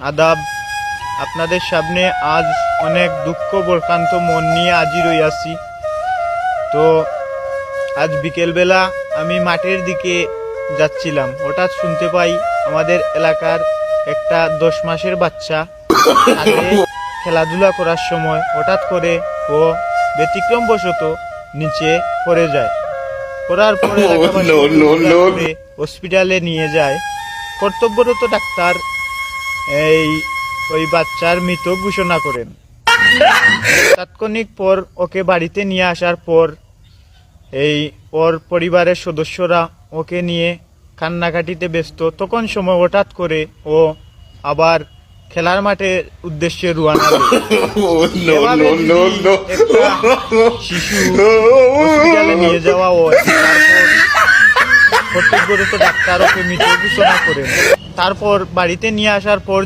আদাব। আপনাদের সামনে আজ অনেক দুঃখ বরকান্ত মন নিয়ে হাজির হইয়াছি। তো আজ বিকেলবেলা আমি মাঠের দিকে যাচ্ছিলাম, হঠাৎ শুনতে পাই আমাদের এলাকার একটা 10 মাসের বাচ্চা ছাদে খেলাধুলা করার সময় হঠাৎ করে ও ব্যতিক্রমবশত নিচে পড়ে যায়। পড়ার পরে এলাকাবাসী হসপিটালে নিয়ে যায়। কর্তব্যরত ডাক্তার ওই বাচ্চার মৃত ঘোষণা করেন। তাৎক্ষণিক পর ওকে বাড়িতে নিয়ে আসার পর ওর পরিবারের সদস্যরা ওকে নিয়ে কান্নাকাটিতে ব্যস্ত। তখন সময় হঠাৎ করে ও আবার খেলার মাঠের উদ্দেশ্যে রওনা দেয়। এভাবে যদি একটা শিশু হসপিটালে নিয়ে যাওয়া হয়, তারপর কর্তব্যরত ডাক্তার ওকে মৃত ঘোষণা করেন। তারপর বাড়িতে নিয়ে আসার পর